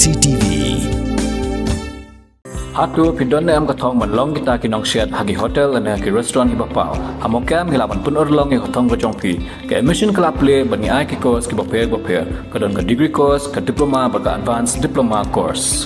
CCTV Hatu pidon am katong manlong kita kinong shed hagi hotel dan hagi restaurant ibapau. Hamokam hilapan pun orlong yang katong kejongpi. Ke emission kelap le bani ai ki course ki bapel kadon ke degree course ke diploma baga advanced diploma course.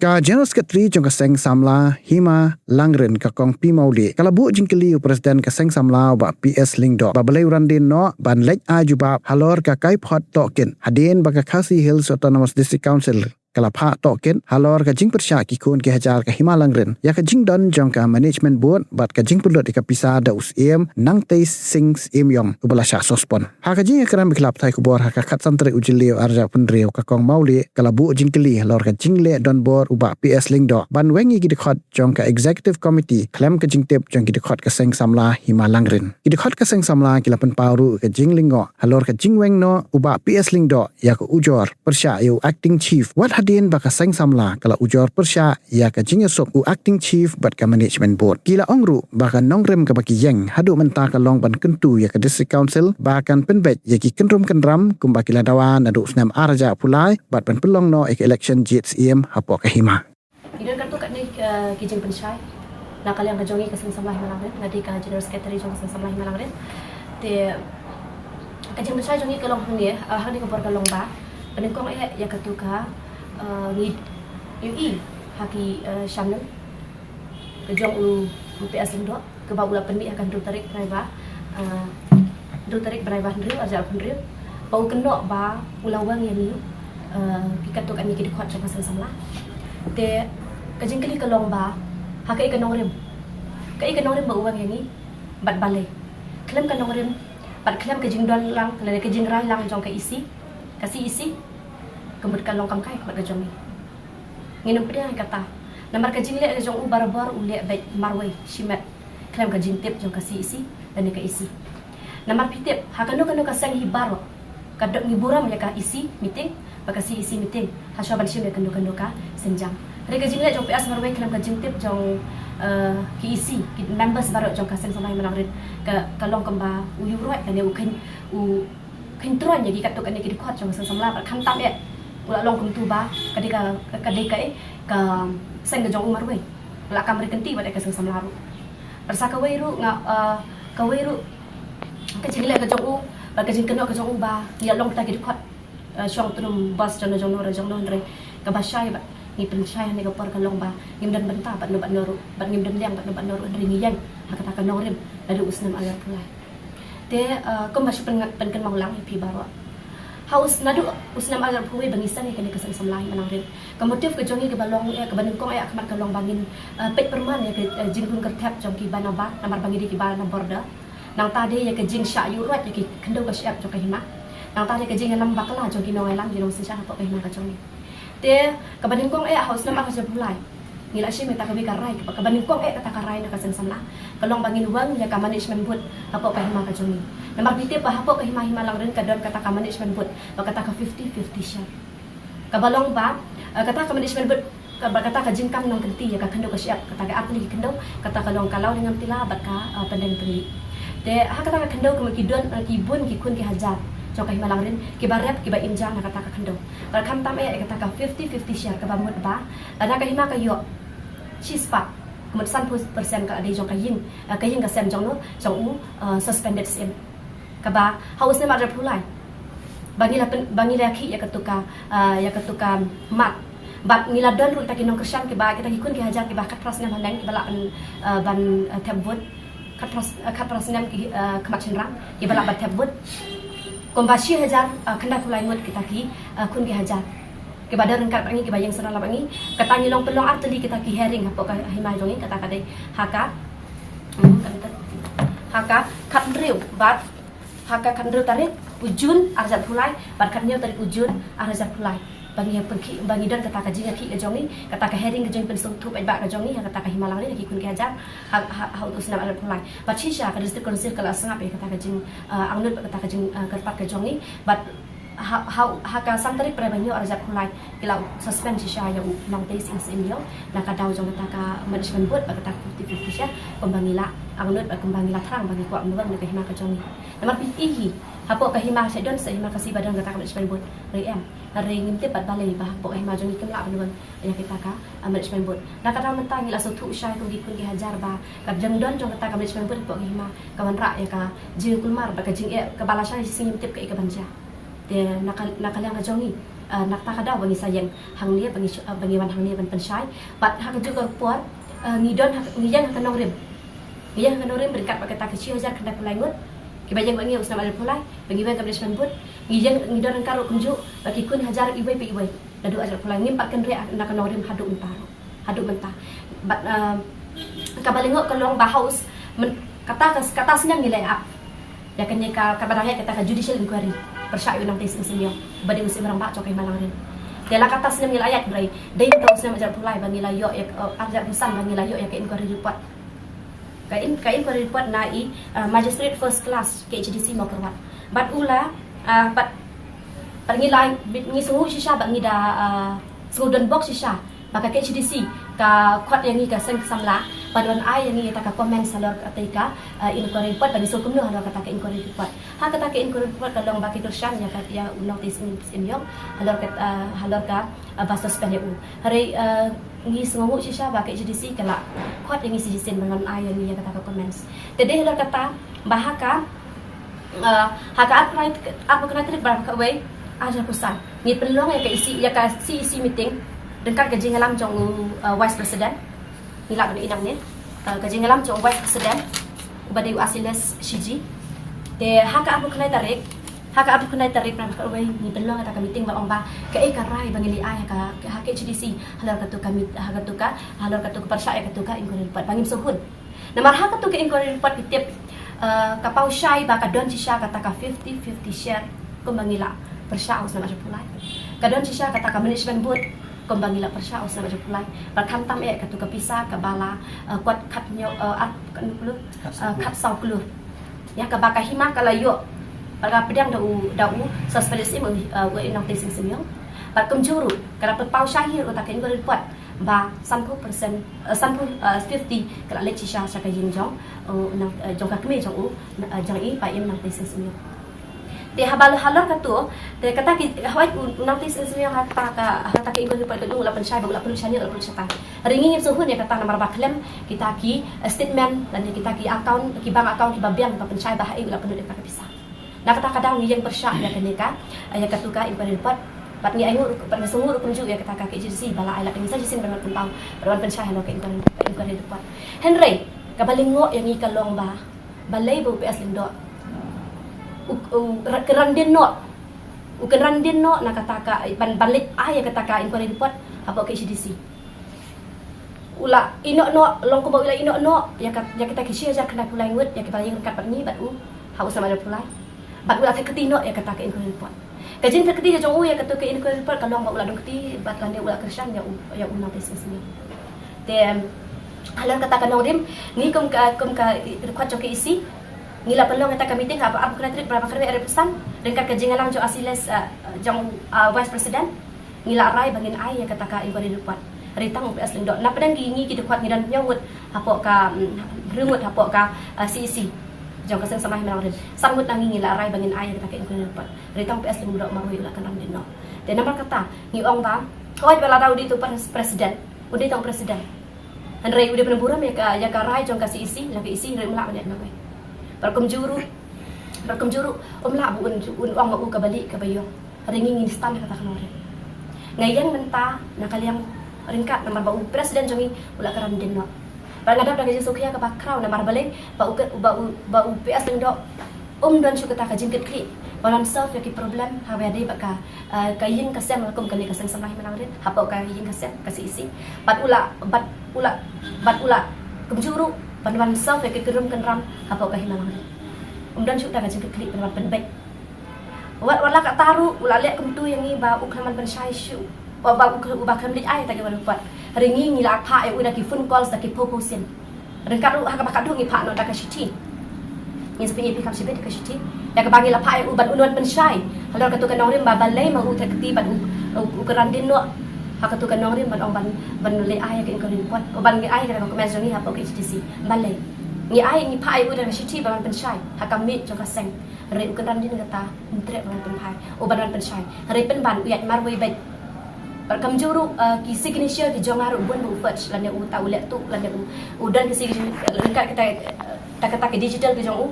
Ka General Secretary jong kaseng samla Hima Langren ka kong pi mauli kalabu jingkeli presiden kaseng samla ba PS Lingdo ba balai randin no ban lek ajuba halor ka kai phot token hadin ba ka Khasi Hills Autonomous District Council kalapha token halor ka jing persya ki kun ke hajar ka Hima Langren ya ka jing don jong ka management board bat ka jing pulot ka pisa da us nang te sings yong ubala sha sospon ha ka jing kram klap thai ku bor ha ka khat santre ujilio arja punreo ka kong mauli kalabu jingkeli halor ka jing le don bor uba PS Lingdo ban wengi ki dekhot jong ka executive committee klem ka jing tep jong ki dekhot ka seng samla Hima Langren ki dekhot ka seng samla ki lapan paru ka jing lingo halor ka jing weng no uba PS Lingdo ya ka ujor persya yu acting chief what hadin baka seng samla kala ujor persya ya ka jing sok u acting chief bat ka management board kila ongru baka nongrem ka baki yeng hadu menta ka long ban kentu ya ka district council bakan penbet ya ki kenrum kenram kumba kila dawan adu snam arja pulai bat pen pelong no ek election GHM hapo ka Hima Idon kartu kat ni kijing pensyai nak kalian kejongi ke sing samlah Malangren ngadi ka general secretary jong sing samlah Malangren te kijing pensyai jongi ke long ni hang ni ko por ka long ba penengkong ya katuka ni UI haki channel kejong u PS Lingdo ke ba ula pendi akan tarik driver driver ndri aja ndri bau kenok ba ulawang yang ni kikatuk ani ki dekhot jong sing samlah te kajing kali kalong ba hakai kanong rim kai kanong rim ba uang yang ni bat balai klem kanong rim bat klem kajing don lang kala kajing rai lang jong ka isi kasi isi kemud kalong kam kai bat kajong ni nginum pria kata namar kajing le jong u barbar u le baik marwai shimat klem kajing tip jong kasi isi dan ka isi namar pitip hakano kano ka sang hibaro kadok ngiburam ya ka isi meeting bakasi isi meeting hasyaban shim ya kando ka senjang Reka jing le jong PS marwai kelam ka jing tip jong ki isi ki members baru jong ka seng samai Malangren ka long kamba u yuroi kan u khin tron ya ki katuk kan ki khot jong seng samla ba kham tam ya ula long kum tu ba kadika ka seng jong u marwai la kam rekenti ba ka seng samla ru persa ka wei ru ka wei ru ka jing le ka jong u ba ka jing keno ka jong u ba ya long ta ki khot syong tunum bas jong no re ka ba syai ba ni pensyai ni gopor kalong ba ngimdan benta bat noru bat ngimdan liang bat noru ndri ngiyang hakata ka norim lalu usnam alar pulai te kom ba pen maulang pi baro haus nadu usnam alar pulai bangisan ni kene kesang samlai Malangren kemotif ke jongi ke balong ke banung kong ay akmat kalong bangin pet perman ya ke jingun kertap jong ki banaba namar bangi di ki bana borda nang tade ya ke jing sya yurat ya ki kendo ka syap jong ka Hima nang tade ke jing lam bakla jong ki nongai lam jinong sisya hapo ka Hima ka jongi te kabanin kong haus nama ka pulai ngila shi meta ka karai kabanin kong kata karai na kasan samla kalong bangin uang ya ka management board hapo ka Hima ka jongi namar bite pa hapo ka Hima Langren kadon kata ka management board o kata ka 50-50 share kabalong ba kata ka management board kata ka jingkam nang kenti ya ka kendo ka siap kata ka apli kendo kata kalong kalau dengan tila bat ka penden peli te ha kata ka kendo ka makidon kibun ki kun ki hajar jong ka Hima Langren ki barep ki ba injang na kata ka kendo kal kam tam kata ka 50-50 share ka bamut ba ana ka Hima ka yo chispa kumut 100% ka ade jong ka yin ka sem jong no jong u suspended sem ka ba haus ne mar pulai bangi la ki ya katuka mat bat ngila don ru ta kinong kersyam ki ba kita kikun ki hajar ki ba katras nam hanang ki bala ban tabut katras nam ki kamat chenrang ki bala ban tabut Kombashi hajar kena pulai ngut kita ki kun ki hajar ke badar rengkat bangi ke bayang serala bangi kata nyilong pelong arteli kita ki herring hapo ka Hima jongi kata kadai haka kandriu bat haka kandriu tarik ujun arjat pulai bat katnya tarik ujun arjat pulai bangi pergi bangi dan kata ka jinga ki jongi kata ka herring ke jongi pensung tu ba ka jongi kata ka Hima Langren ki kun ki hajar ha utus nam arjat pulai bat shisha ka district council kala sangap kata ka jing angnut kata ka jing kerpat ka jongi bat haka santri prebanyo arjat kulai kila suspend shisha yang nang tes insinyo nakadaw jong taka management board bagata 50-50 sya pembangila angnut pembangila thrang bagi kwa mawang na kahima ka jongi namar pihi hapo kahima sa don sa hima kasi badang gata management board rem ring imte pat balai ba hapo kahima jongi kemla banwan ya kita ka management board nakadaw mentang ila so thu sya ko gikun ki hajar ba ka jang don jong gata management board hapo kahima kawan ra ya ka jing kulmar ba ka jing ka balasha sing imte ka ikabanja dia nakalang ajongi naktakada bagi sayang hanglia bagi wan hanglia ban pensyai pat hak juga puat ngidon ngiyan kanong rim ngiyan kanong rim berkat pakata kecil hajar kena pulangut kibajang bangi usna mal pulai bagi ban establishment pun ngiyan ngidon karo kunju bagi kun hajar iwai pe iwai ladu ajar pulai ngim patkan ri nak kanong rim hadu mentah bat kabalingok kalong bahaus kata senang nilai up ya kenya ka badangnya kata judicial inquiry persyayu nang tes insinyo badi usim orang bak cokai malang rin dela kata senam nilai ayat brai dai tau senam ajar pulai bagi layo ya ajar busan bagi layo ya ke inquiry report ka inquiry report nai magistrate first class ke HDC mau kerwat bat ula bat ngilai ngi sungu shisha bak ngida sungu box shisha maka ke HDC ka khot yang ni ka seng samla padon ai yang ni ta ka comment salor atika inquiry report bagi sokum no halor kata ke inquiry report ha kata ke inquiry report kalong baki tersan ya kat ya notice in yo halor ka basa spend u hari ngi sungu shisha baki HDC kala khot yang ni sijisin dengan ai yang ni kata ka comments tede halor kata bahaka haka apa kena trik berapa way ajar pusat ni pelong ya ke isi ya ka CEC meeting dekat gaji ngalam jong vice president nilak ni inang ni gaji ngalam jong vice president ubadi asiles shiji de haka abu kena tarik na kawai ni belong ata meeting ba ongba ka karai bangili ai ka hake HDC halor katu kami hagatuka halor katu persya ya katu ka inquiry report bangim suhun namar haka tu ke inquiry report kitip kapau syai ba ka don sisha kata ka 50-50 share kumbangila persya us na pulai ka don sisha kata ka management board kumbangila persya usna baju pulai berkan tam katu kapisa kabala kuat katnyo kat sau kulu ya ka baka hima kala yo para pedang dau suspendisi we inang tesing semyong par kumjuru kala pau syahir utakin ko report ba 100% 50 kala lechi sha sa ka jingjong nang jong ka kme jong jang i pa im nang tesing semyong de habal halor katu de kata ki hawai notice semyong hata ka ingo report dulu la pensyai ba la pensyai la pensyai ringi suhun ya kata nomor baklem kita ki statement dan kita ki account ki bank account ki babian pa pensyai ba hai la pendu de pisah na kata kadang ni yang persyak ya kenika ya katu ka ingo report pat ni ayu pat sungur kunju ya kata ka HDC bala ai la penisa jisin dengan puntau perwan pensyai lo ka ingo report Henry kabalingo yang ikalong ba balay bu PS lindo kerandin no nakataka balik ay kataka inquiry report apa ke HDC ula ino no long ko ba ula ino no ya kita kisi aja kena pulai ngut ya kita yang kat ni bat haus sama ada pulai bat ula ketino ya kataka inquiry report kajin keti jong ya katu ke inquiry report kalong ba ula dong keti bat lande ula kersan ya notice sini tem halan kataka nodim ni kum ka record jong ke isi ngila pelong kita meeting apa kena trik berapa kali ada pesan dengan kejingalang jo asiles jong vice president ngila rai bangin ai ya kataka inquiry report ritang UPS lindok na pedang gingi kita kuat ngidan nyawut hapok ka rengut hapok ka CEC jong kaseng samah menang rin samut nang ngila rai bangin ai ya kataka inquiry report ritang UPS lindok mahui ulah kanam dinno dan nomor kata ngiong ba koi bala tahu di tu presiden udah tang presiden Andrei udah penemburam ya ka rai jong ka CEC lagi isi rai mulak banyak mabai berkumjuru umlah bu uang mau ke balik ke bayo ringin instan kata kanore ngayang menta nakaliang ringkat nomor bau presiden jongi ulah karam denno bangadap lagi sukya ke bakrau nomor balik bau PS dendok dan syukur tak jingket kli balan self yaki problem hawe ade baka kayin kasem lakum kali kasem samai menawrin hapau kayin kasem kasih isi bat ula kumjuru panwan self yaki kerum kenram hapau kahilang dan syukur tak jingket kli panwan penbaik wala ka taru ula lek kumtu yang ni ba uklaman pensyai syu ba ukam lik ai tak ke buat ringi ngila pa ya udah ki phone calls tak ki proposin rengkat lu haka bakadu ngi pa no dak shiti ni sepi pikap sibet ka shiti ya ka bagi la pa ya uban unwan pensyai halor katu kanong rim ba balay mau tekti ban ukarandin no hakatu kanong rim ban ban le ay ka rin pot o ban ay ka ko mention ni ha po HTC balay ni ay ni pai udah shiti ban pensyai hakamit jo ka seng re ukarandin kata mutre ban penpai o ban pensyai re pen ban uyat marway bay Kam juru ki signature ki jongaru bun bu fetch lan u tahu lek tu lan u dan ki signature lengkap kita kata ki digital ki jong u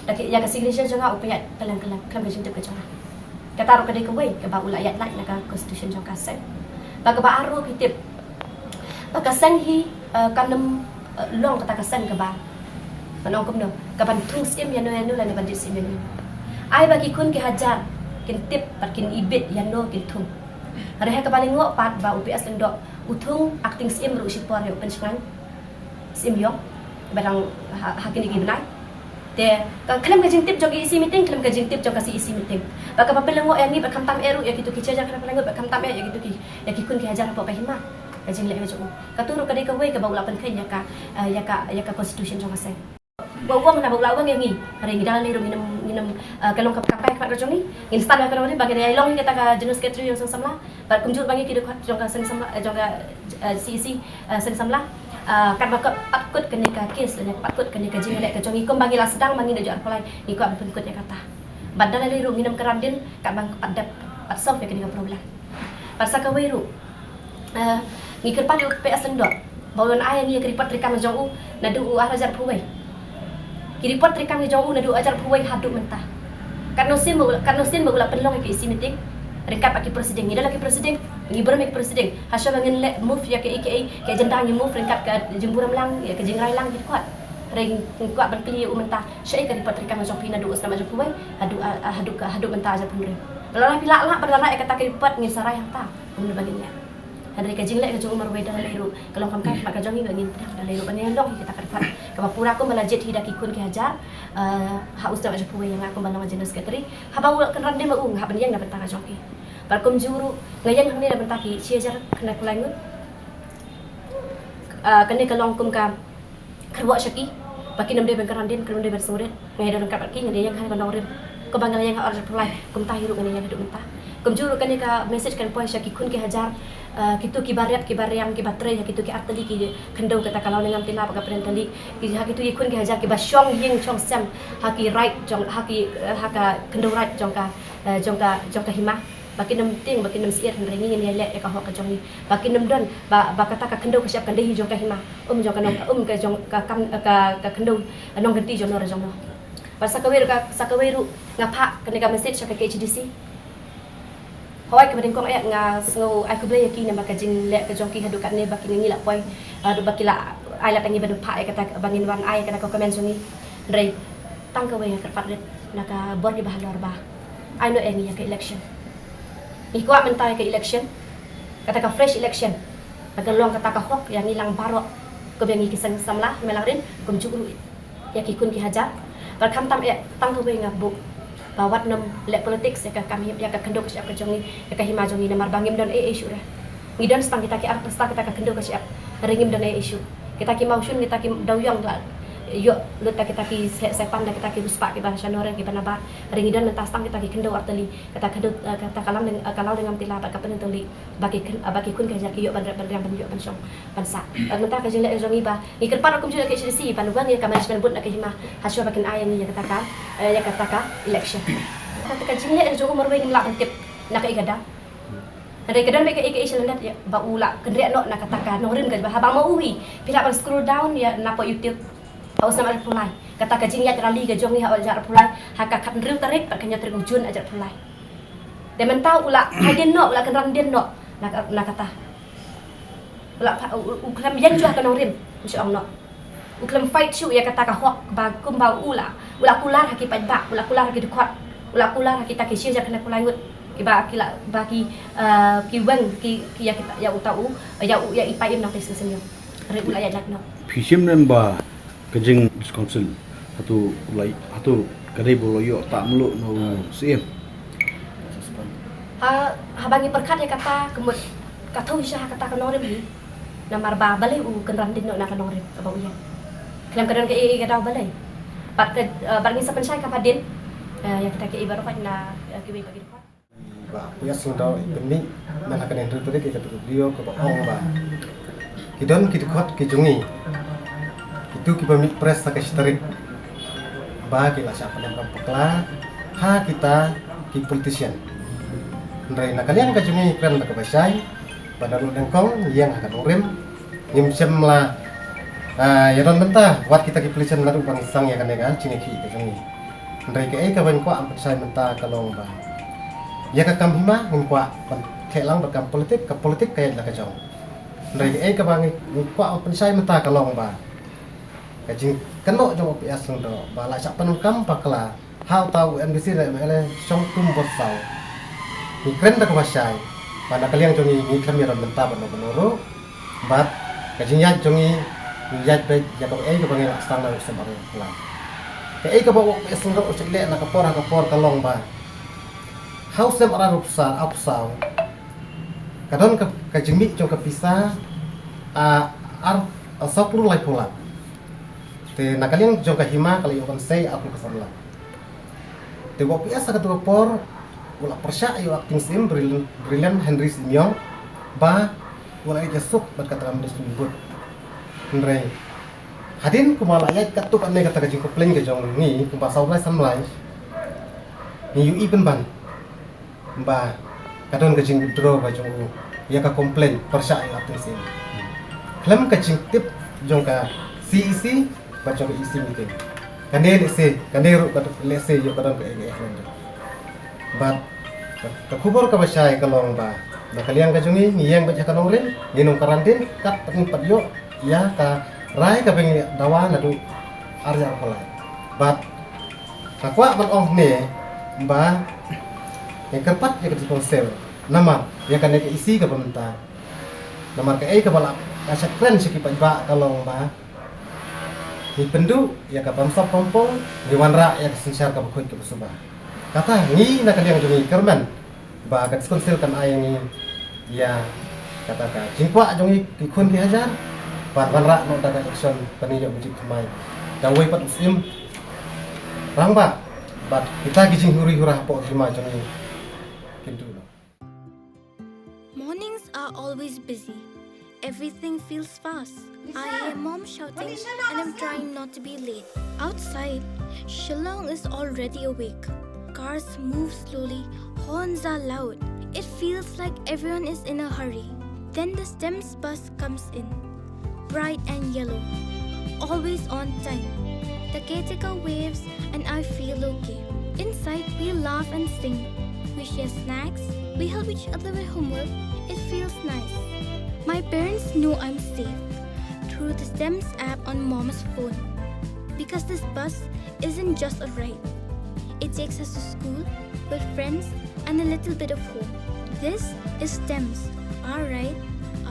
tak ya ki signature jonga u payat kelang-kelang kam ki jintip ki jonga kata ro kadai ke wei ke ba ulayat lai nak constitution jong kasen ba ke ba aru ki tip ba kasen hi kanem long kata kasen ke ba manong kum no ka ban tung sim ya no lan ban dit sim ya ai ba ki kun ki hajar kin tip pat kin ibit ya no kin tung Rehe kepala ngok pat ba UPS lendok utung acting sim ru sipor yo pensengan sim yo barang hakin digi benai te klem ka jintip jog isi meeting klem ka jintip jog kasi isi meeting ba ka papel ngok yang ni ba kam tam eru ya kitu ki jajar ka ngok ba kam tam ya kitu ki ya ki kun ki hajar apa hima ka jing le jo ka turu ka dei ka wei ka ba ulapan khen ya ka constitution jong ase bawang na bawang yang ni hari ni dalam ni minum kalong kapai kat rajong ni instan ka ni bagi dia long kita ka jenis ketri yang samla bar kumjur bagi kita jong ka samla jong ka CC samla kan ba patkut kene ka kes dan patkut kene ka jing le ka jong ikom bagi la sedang mangi de jar polai ni ko am penkut ya kata badal le ru minum kerandin kat bang padap pat solve ya kene ka problem pasal ka wei ru ni kerpan PS lendok bawon ai ni kripat rikam jong u nadu u arajar puwei kiri pot rekam ni jauh nadu ajar puai haduk mentah. Karena sin bagula penlong ke isi meeting. Rengkat pagi presiden, ni dah lagi presiden, ni bermek presiden. Hasya bangun le move ya ke agenda ni move rengkat ke jemburam lang ya ke jengrai lang gitu kuat. Reng kuat berpilih mentah. Syai ke pot rekam jauh pina nadu asama jauh puai haduk mentah ajar pun. Belalah pilak lah berdalai kata ke pot ni sarai yang tak. Benda baginya. Hari ka jinglek ka jong umar weda lairu kalau kam kan maka jongi bangin dah lairu banyak long kita kan ka pura ko malajet hidak ikun ki hajar ha ustaz aja puwe yang aku balang jenis sekretari ha bawa kan rande ma ung ha ban yang dapat taka jongi barkum juru ngayang hang ni dapat taki cia jar kena kulangut kene kalong kum ka kerwa syaki baki nam de ban rande kan de ban suret ngai don ka baki ngai yang hang ban orem ko bangal yang order pulai kum tahiru ngai yang hidup mentah kum juru kene ka message kan poin syaki kun ki hajar kitu kibaryam kibatre ya kitu ki artali ki kendau kata kalau dengan tina pakai perintali ki ha kitu ikun ki hajar ki basyong yeng chong sam haki right jong haki haka kendau right jong ka hima baki nam ting baki nam siat ringi ni le ka ho ka jong ni baki nam don ba kata ka kendau ka siap kan dei jong ka hima jong ka nom ka jong ka kam ka kendau nong ganti jong no jong no pas sakaweru ngapa kena message ka HDC Hawai kemudian kong ayat ngau aku beli yaki nama kajing lek kejongki hadukat ni baki ngi la poi adu baki la ai la tangi badu pa kata bangin wan ai kata ko komen sungi rei tang ka we ka patlet naka bor di bahalor ba ai no engi ya election ni ko mentai ke election kata ka fresh election kata long kata ka hok yang hilang barok ko bengi kisang samlah melangrin kum jugru yaki kun ki hajar bar kam tam tang ka we ngabu bawat nam lek politik ya kami ya ka kendok siap ka jongi ya ka hima jongi namar bangim dan isu dah ngidan stang kita ki arpa stang kita ka kendok siap ringim dan isu kita ki mausun kita ki dawyang la yo luta kita ki sepan da kita ki ruspa ki bahasa nore ki banaba ringidan mentah stang kita ki kendok artali kata kendok kata kalau dengan tila ka penentuli bagi kun ka jaki yo bandar yang benjuk pensong pansa mentah ka jile jongi ba ngikir pan aku juga ke HDC panugang ya ka management bud nak hima hasyo bakin ayang ya kata election kata ka jile jongi marwe ngla antip nak igada Hari kadang mereka ikan lihat ya baula kendriak nak katakan norim kan habang mau uhi pila bang scroll down ya napa YouTube Hau sama ada pulai. Kata kajing ya terali ke jongi hau ajar pulai. Haka kat drill tarik tak kanya terujun ajar pulai. Dia mentau ula hadin no ula kenran din no. Nak kata. Ula uklam yang jual kan rim insyaallah. Uklam fight show ya kata ka hok bagum bau ula. Ula kular haki pajak, ula kular haki dekat. Ula kular haki tak kisia kena pulai ngut. Kiba kila bagi kiwang ki ya kita ya utau ya ipaim nak tes senyum. Hari ula ya nak no. Pisim namba kajing council atau kadai boloyo tak meluk no CM. Habangi perkat ya kata kemut kata usah kata kanorim ni. Namar ba balai kenran din no nak kanorim abau ya. Kelam kadang ke kadau balai. Pat barang sa pensay kapadin yang kita ke ibarat kan na kibai bagi dekat. Ba punya sudah ini melakukan yang tertulis kita video ke bawah ba kidon kidikot kijungi itu kibamit press tak historik ba kila siapa yang pekla ha kita ki politician ndai na kalian kajungi kren tak basai pada lu dengkong yang akan urem nimsem la ya don mentah wat kita ki politician lalu bang sang ya kan ya cini ki kajungi ndai ke ka ban ko am sai mentah kalong ba ya kakam hima ngkwa kelang berkam politik ke politik kayak lah kacau dari ka bang ngkwa pensai menta kalong ba kajing keno jong PS lung do ba la sak penukam pakla how tahu NBC le mele song tum bosau ni kren tak wasai pada kalian jongi ni kamera menta bano benoro bat kajing ya jongi ya be ya ko ka bang la stang la semar la ka bawa PS lung do cek na kapor kalong ba house sem ara rupsa apsau kadon ka jemi jong ka pisa ar asapur lai pula te nakalian jong ka hima kali yon sei aku ka sarla te wo piasa ka por wala persya yo acting sim brilliant Henry Simyong ba wala ija suk bat ka tram disebut ndre hadin kumala ya katuk ane kata ka jing ko pleng ka jong ni kumpasau lai samlai ni yu iben ban ba kadon kajing draw ba jong ya ka komplain persya ya atin sin klam kajing tip jong ka CEC ba jong isi meeting kane ru le se yo kadon ka ege ba ka khubor ka basai kalong ba na kalian ka jongi ngiyang ba kanong rin nginong karantin kat pang padyo ya ka rai ka beng dawa na du arja pala ba kakwa man ong ne ba yang kerpat ya ke konsel nama ya kan ke isi ke pemerintah nama ke ke balap aset keren siki ba kalong ba ni pendu ya ka bangsa pompong di wanra ya ke sensar ka bukoi ke suba kata ni nak yang jongi kerman ba ka konsel kan ayang ni ya kata ka jingkwa jongi ki kun di hajar ban wanra no daga action paniyo bujik mai dawai pat muslim rang ba bat kita gijing huri-hurah po terima jongi. Mornings are always busy. Everything feels fast. I hear mom shouting and I'm trying not to be late. Outside, Shillong is already awake. Cars move slowly, horns are loud. It feels like everyone is in a hurry. Then the STEMS bus comes in, bright and yellow, always on time. The caretaker waves and I feel okay. Inside, we laugh and sing. We share snacks, we help each other with homework. It feels nice. My parents know I'm safe through the STEMS app on mom's phone. Because this bus isn't just a ride. It takes us to school with friends and a little bit of hope. This is STEMS, our ride,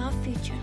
our future.